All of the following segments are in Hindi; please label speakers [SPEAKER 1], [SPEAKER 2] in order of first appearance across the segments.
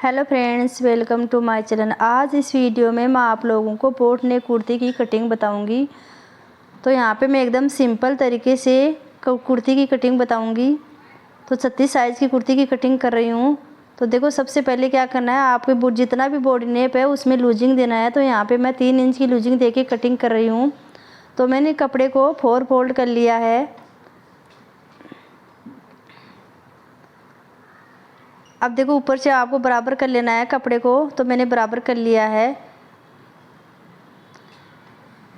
[SPEAKER 1] Hello friends, welcome to my channel. आज इस वीडियो में मैं आप लोगों को बोट नेक कुर्ती की कटिंग बताऊंगी। तो यहाँ पे मैं एकदम सिंपल तरीके से कुर्ती की कटिंग बताऊंगी। तो 36 साइज़ की कुर्ती की कटिंग कर रही हूँ। तो देखो, सबसे पहले क्या करना है, आपके जितना भी बॉडी नेप है उसमें लूजिंग देना है। तो यहाँ पर मैं 3 इंच की लूजिंग दे के कटिंग कर रही हूँ। तो मैंने कपड़े को 4 फोल्ड कर लिया है। अब देखो, ऊपर से आपको बराबर कर लेना है कपड़े को। तो मैंने बराबर कर लिया है।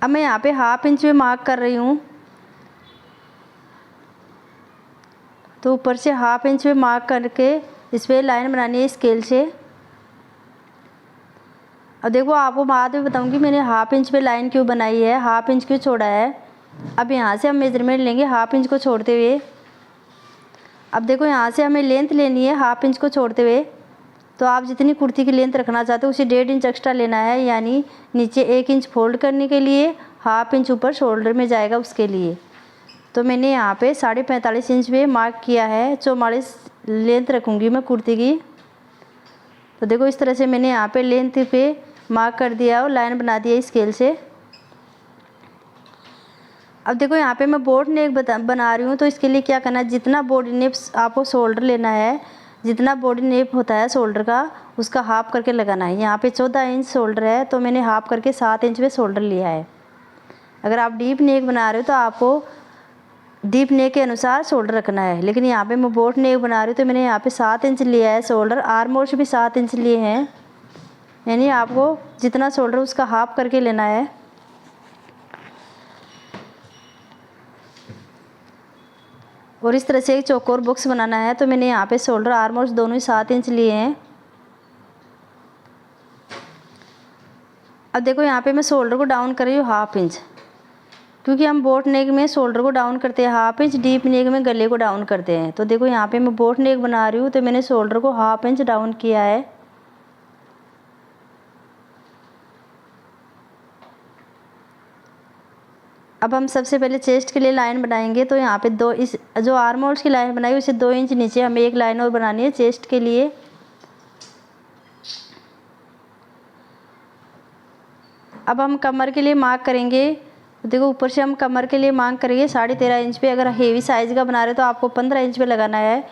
[SPEAKER 1] अब मैं यहाँ पे 1/2 इंच में मार्क कर रही हूँ। तो ऊपर से 1/2 इंच में मार्क करके इस पर लाइन बनानी है स्केल से। अब देखो, आपको बाद में बताऊँगी मैंने 1/2 इंच पे लाइन क्यों बनाई है, 1/2 इंच क्यों छोड़ा है। अब यहाँ से हम मेजरमेंट लेंगे 1/2 इंच को छोड़ते हुए। अब देखो, यहाँ से हमें लेंथ लेनी है 1/2 इंच को छोड़ते हुए। तो आप जितनी कुर्ती की लेंथ रखना चाहते हो उसे 1.5 इंच एक्स्ट्रा लेना है, यानी नीचे 1 इंच फोल्ड करने के लिए, 1/2 इंच ऊपर शोल्डर में जाएगा उसके लिए। तो मैंने यहाँ पे 45.5 इंच पे मार्क किया है। 44 लेंथ रखूँगी मैं कुर्ती की। तो देखो, इस तरह से मैंने यहाँ पे लेंथ पे मार्क कर दिया और लाइन बना दिया स्केल से। अब देखो, यहाँ पे मैं बोट नेक बना रही हूँ। तो इसके लिए क्या करना है, जितना बॉडी नेप आपको शोल्डर लेना है, जितना बॉडी नेप होता है शोल्डर का, उसका हाफ करके लगाना है। यहाँ पे 14 इंच शोल्डर है, तो मैंने हाफ करके 7 इंच पे शोल्डर लिया है। अगर आप डीप नेक बना रहे हो तो आपको डीप नेक के अनुसार शोल्डर रखना है, लेकिन यहाँ पे मैं बोट नेक बना रही हूँ तो मैंने यहाँ पे 7 इंच लिया है शोल्डर। आर्म होल से भी 7 इंच लिए हैं, यानी आपको जितना शोल्डर उसका हाफ करके लेना है। और इस तरह से एक चौकोर बॉक्स बनाना है। तो मैंने यहाँ पे शोल्डर आर्म होल्स दोनों ही 7 इंच लिए हैं। अब देखो, यहाँ पे मैं शोल्डर को डाउन कर रही हूँ 1/2 इंच, क्योंकि हम बोट नेक में शोल्डर को डाउन करते हैं 1/2 इंच, डीप नेक में गले को डाउन करते हैं। तो देखो, यहाँ पे मैं बोट नेक बना रही हूँ तो मैंने शोल्डर को 1/2 इंच डाउन किया है। अब हम सबसे पहले चेस्ट के लिए लाइन बनाएंगे। तो यहाँ पे इस जो आर्म होल्स की लाइन बनाई उसे 2 इंच नीचे हमें एक लाइन और बनानी है चेस्ट के लिए। अब हम कमर के लिए मार्क करेंगे। देखो, ऊपर से हम कमर के लिए मार्क करेंगे 13.5 इंच पे। अगर हेवी साइज़ का बना रहे हो तो आपको 15 इंच पे लगाना है।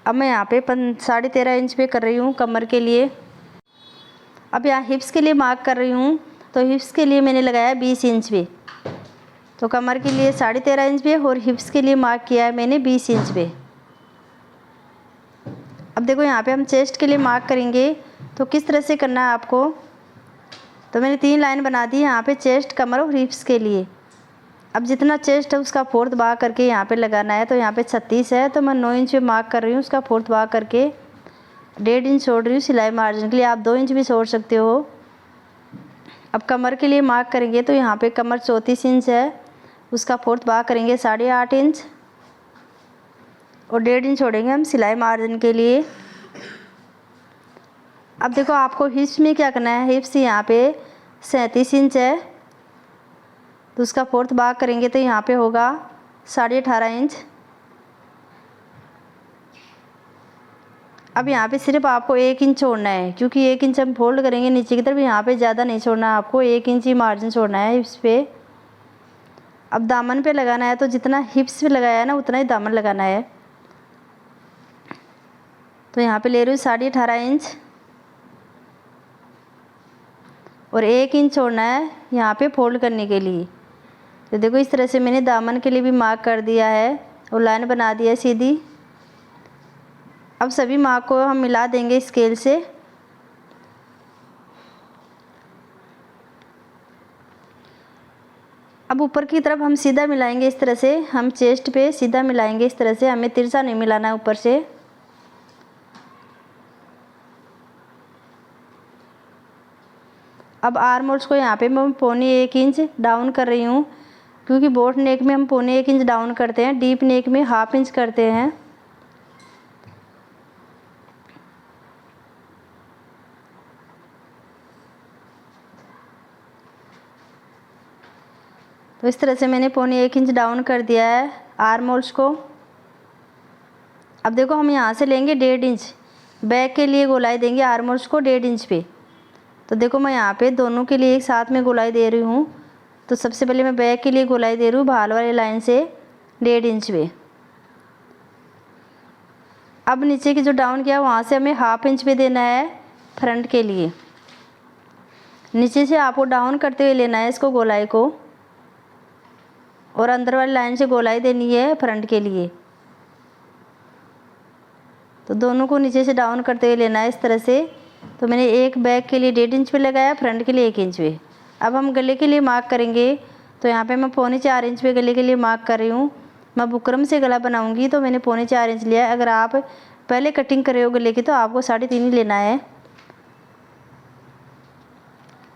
[SPEAKER 1] अब मैं यहाँ पे 13.5 इंच पे कर रही हूँ कमर के लिए। अब यहाँ हिप्स के लिए मार्क कर रही हूँ। तो हिप्स के लिए मैंने लगाया 20 इंच पे। तो कमर के लिए 13.5 इंच पे और हिप्स के लिए मार्क किया है मैंने 20 इंच पे। अब देखो, यहाँ पे हम चेस्ट के लिए मार्क करेंगे। तो किस तरह से करना है आपको, तो मैंने 3 लाइन बना दी यहाँ पे चेस्ट, कमर और हिप्स के लिए। अब जितना चेस्ट है उसका 4th भाग करके यहाँ पे लगाना है। तो यहाँ पे 36 है, तो मैं 9 इंच पे मार्क कर रही हूँ। उसका 4th भाग करके 1.5 इंच छोड़ रही हूँ सिलाई मार्जिन के लिए। आप 2 इंच भी छोड़ सकते हो। अब कमर के लिए मार्क करेंगे। तो यहाँ पे कमर 34 इंच है, उसका 4th भाग करेंगे 8.5 इंच और 1.5 इंच छोड़ेंगे हम सिलाई मार्जिन के लिए। अब देखो, आपको हिप्स में क्या करना है, हिप्स यहाँ पे 37 इंच है, तो उसका 4th भाग करेंगे तो यहाँ पे होगा 18.5 इंच। अब यहाँ पे सिर्फ आपको 1 इंच छोड़ना है, क्योंकि 1 इंच हम फोल्ड करेंगे नीचे की तरफ। यहाँ पे ज़्यादा नहीं छोड़ना है आपको, 1 इंच ही मार्जिन छोड़ना है हिप्स पे। अब दामन पे लगाना है, तो जितना हिप्स पे लगाया है ना उतना ही दामन लगाना है। तो यहाँ पे ले रही हूँ 18.5 इंच और 1 इंच छोड़ना है यहाँ पे फोल्ड करने के लिए। तो देखो, इस तरह से मैंने दामन के लिए भी मार्क कर दिया है और लाइन बना दिया है सीधी। अब सभी मार्क को हम मिला देंगे स्केल से। अब ऊपर की तरफ हम सीधा मिलाएंगे इस तरह से, हम चेस्ट पे सीधा मिलाएंगे इस तरह से, हमें तिरछा नहीं मिलाना है ऊपर से। अब आर्म होल्स को यहाँ पे मैं 1.25 इंच डाउन कर रही हूँ, क्योंकि बोट नेक में हम 1.25 इंच डाउन करते हैं, डीप नेक में 1/2 इंच करते हैं। तो इस तरह से मैंने 1.25 इंच डाउन कर दिया है आर्म होल्स को। अब देखो, हम यहाँ से लेंगे 1.5 इंच, बैक के लिए गोलाई देंगे आर्म होल्स को 1.5 इंच पे। तो देखो मैं यहाँ पे दोनों के लिए एक साथ में गोलाई दे रही हूँ। तो सबसे पहले मैं बैक के लिए गोलाई दे रही हूँ भाल वाली लाइन से 1.5 इंच पे। अब नीचे की जो डाउन किया वहाँ से हमें 1/2 इंच पे देना है फ्रंट के लिए। नीचे से आपको डाउन करते हुए लेना है इसको गोलाई को, और अंदर वाली लाइन से गोलाई देनी है फ्रंट के लिए। तो दोनों को नीचे से डाउन करते हुए लेना है इस तरह से। तो मैंने एक बैक के लिए 1.5 इंच पे लगाया, फ्रंट के लिए 1 इंच पे। अब हम गले के लिए मार्क करेंगे। तो यहाँ पे मैं 3.25 इंच पे गले के लिए मार्क कर रही हूँ। मैं बुकरम से गला बनाऊँगी तो मैंने 3.25 इंच लिया है। अगर आप पहले कटिंग कर रहे हो गले की तो आपको 3.5 ही लेना है,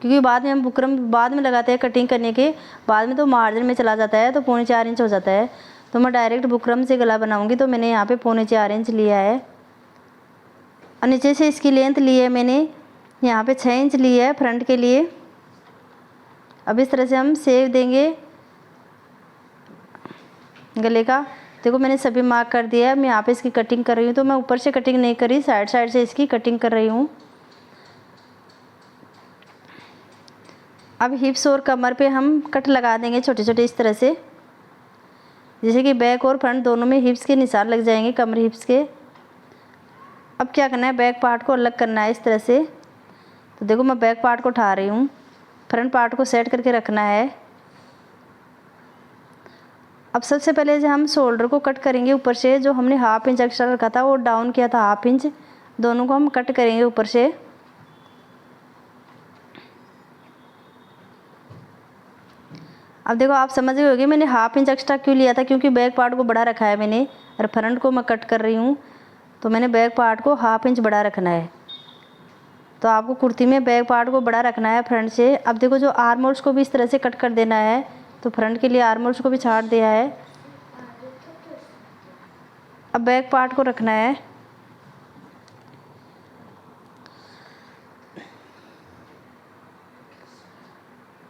[SPEAKER 1] क्योंकि बाद में हम बुकरम बाद में लगाते हैं कटिंग करने के बाद में, तो मार्जिन में चला जाता है तो 3.25 इंच हो जाता है। तो मैं डायरेक्ट बुकरम से गला बनाऊँगी तो मैंने यहाँ पे 3.25 इंच लिया है। और नीचे से इसकी लेंथ ली है मैंने यहाँ पे 6 इंच ली है फ्रंट के लिए। अब इस तरह से हम शेप देंगे गले का। देखो मैंने सभी मार्क कर दिया है। मैं यहाँ पे इसकी कटिंग कर रही हूँ, तो मैं ऊपर से कटिंग नहीं करी, साइड साइड से इसकी कटिंग कर रही हूँ। अब हिप्स और कमर पे हम कट लगा देंगे छोटे छोटे इस तरह से, जैसे कि बैक और फ्रंट दोनों में हिप्स के निशान लग जाएंगे, कमर हिप्स के। अब क्या करना है, बैक पार्ट को अलग करना है इस तरह से। तो देखो मैं बैक पार्ट को उठा रही हूँ, फ्रंट पार्ट को सेट करके रखना है। अब सबसे पहले जो हम शोल्डर को कट करेंगे ऊपर से, जो हमने 1/2 इंच एक्स्ट्रा रखा था वो डाउन किया था 1/2 इंच, दोनों को हम कट करेंगे ऊपर से। अब देखो आप समझ गए होंगे मैंने 1/2 इंच एक्स्ट्रा क्यों लिया था, क्योंकि बैक पार्ट को बड़ा रखा है मैंने और फ्रंट को मैं कट कर रही हूँ, तो मैंने बैक पार्ट को 1/2 इंच बड़ा रखना है। तो आपको कुर्ती में बैक पार्ट को बड़ा रखना है फ्रंट से। अब देखो जो आर्म होल्स को भी इस तरह से कट कर देना है, तो फ्रंट के लिए आर्म होल्स को भी छाट दिया है। अब बैक पार्ट को रखना है।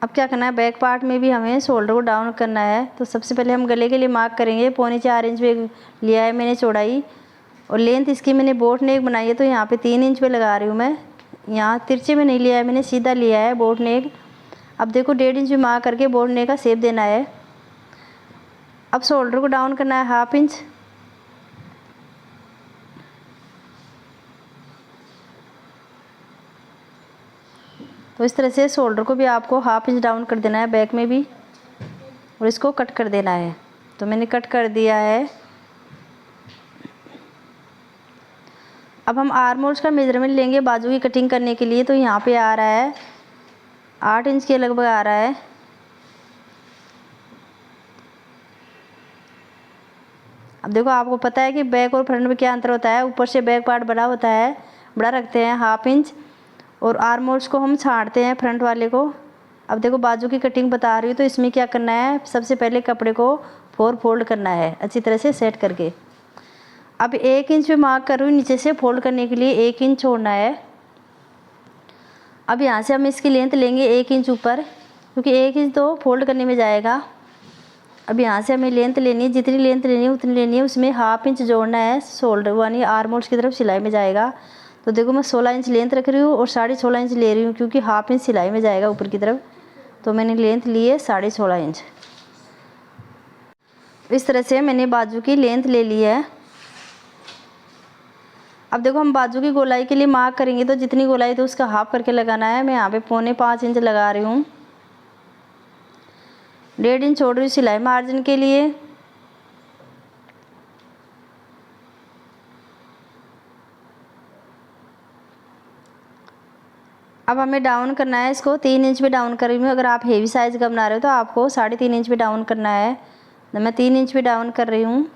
[SPEAKER 1] अब क्या करना है, बैक पार्ट में भी हमें शोल्डर को डाउन करना है। तो सबसे पहले हम गले के लिए मार्क करेंगे। 3.25 इंच पे लिया है मैंने चौड़ाई, और लेंथ इसकी मैंने बोट नेक बनाई है तो यहाँ पे 3 इंच पे लगा रही हूँ मैं। यहाँ तिरछे में नहीं लिया है मैंने, सीधा लिया है बोट नेक। अब देखो 1.5 इंच में मार्क करके बोट नेक का शेप देना है। अब शोल्डर को डाउन करना है 1/2 इंच। तो इस तरह से शोल्डर को भी आपको 1/2 इंच डाउन कर देना है बैक में भी, और इसको कट कर देना है। तो मैंने कट कर दिया है। अब हम आर्म होल्स का मेजरमेंट लेंगे बाजू की कटिंग करने के लिए। तो यहाँ पे आ रहा है 8 इंच के लगभग आ रहा है। अब देखो आपको पता है कि बैक और फ्रंट में क्या अंतर होता है। ऊपर से बैक पार्ट बड़ा होता है, बड़ा रखते हैं 1/2 इंच, और आर्म होल्स को हम छाड़ते हैं फ्रंट वाले को। अब देखो बाजू की कटिंग बता रही हूँ, तो इसमें क्या करना है, सबसे पहले कपड़े को 4 फोल्ड करना है अच्छी तरह से सेट करके। अब 1 इंच पे मार्क कर रही हूँ, नीचे से फोल्ड करने के लिए 1 इंच छोड़ना है। अब यहाँ से हम इसकी लेंथ लेंगे 1 इंच ऊपर, क्योंकि 1 इंच तो फोल्ड करने में जाएगा। अब यहाँ से हमें लेंथ लेनी है, जितनी लेंथ लेनी है उतनी लेनी है, उसमें 1/2 इंच जोड़ना है शोल्डर यानी आर्म होल्स की तरफ सिलाई में जाएगा। तो देखो मैं 16 इंच लेंथ रख रही हूँ और 16.5 इंच ले रही हूँ, क्योंकि 1/2 इंच सिलाई में जाएगा ऊपर की तरफ। तो मैंने लेंथ ली है 16.5 इंच। इस तरह से मैंने बाजू की लेंथ ले ली है। अब देखो हम बाजू की गोलाई के लिए मार्क करेंगे, तो जितनी गोलाई तो उसका हाफ करके लगाना है। मैं यहाँ पे 4.25 इंच लगा रही हूँ, 1.5 इंच छोड़ रही हूँ सिलाई मार्जिन के लिए। अब हमें डाउन करना है इसको, 3 इंच पे डाउन कर रही हूँ। अगर आप हेवी साइज़ का बना रहे हो तो आपको 3.5 इंच पे डाउन करना है। तो मैं 3 इंच पे डाउन कर रही हूँ।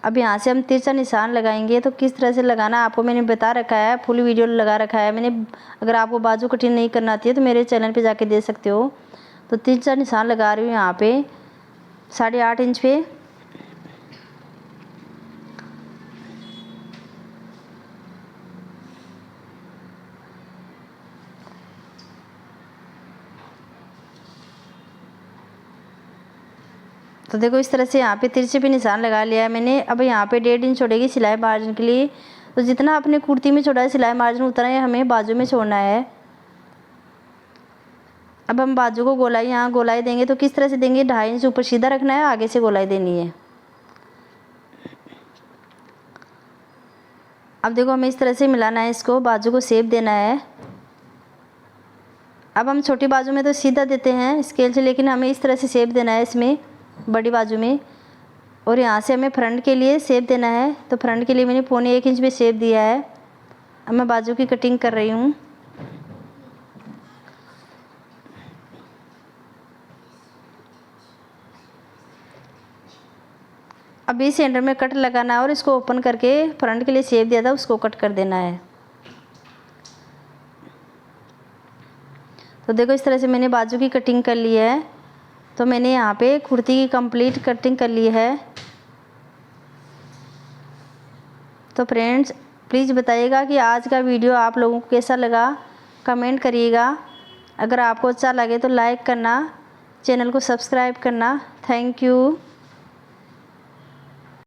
[SPEAKER 1] अब यहाँ से हम तिरछा निशान लगाएंगे। तो किस तरह से लगाना है आपको मैंने बता रखा है, फुल वीडियो लगा रखा है मैंने। अगर आपको बाजू कटिंग नहीं करना आती है तो मेरे चैनल पे जाके दे सकते हो। तो तिरछा निशान लगा रही हूँ यहाँ पे 8.5 इंच पे। तो देखो इस तरह से यहाँ पे तिरछे पे निशान लगा लिया है मैंने। अब यहाँ पे 1.5 इंच छोड़ेगी सिलाई मार्जिन के लिए। तो जितना अपने कुर्ती में छोड़ा है सिलाई मार्जिन उतना ही हमें बाजू में छोड़ना है। अब हम बाजू को गोलाई, यहाँ गोलाई देंगे तो किस तरह से देंगे, 2.5 इंच ऊपर सीधा रखना है, आगे से गोलाई देनी है। अब देखो हमें इस तरह से मिलाना है, इसको बाजू को शेप देना है। अब हम छोटी बाजू में तो सीधा देते हैं स्केल से, लेकिन हमें इस तरह से शेप देना है इसमें बड़ी बाजू में। और यहाँ से हमें फ्रंट के लिए शेप देना है, तो फ्रंट के लिए मैंने 1.25 इंच पे शेप दिया है। अब मैं बाजू की कटिंग कर रही हूँ। अब इस सेंटर में कट लगाना है और इसको ओपन करके फ्रंट के लिए शेप दिया था उसको कट कर देना है। तो देखो इस तरह से मैंने बाजू की कटिंग कर ली है। तो मैंने यहाँ पे कुर्ती की कंप्लीट कटिंग कर ली है। तो फ्रेंड्स प्लीज़ बताइएगा कि आज का वीडियो आप लोगों को कैसा लगा, कमेंट करिएगा। अगर आपको अच्छा लगे तो लाइक करना, चैनल को सब्सक्राइब करना। Thank you.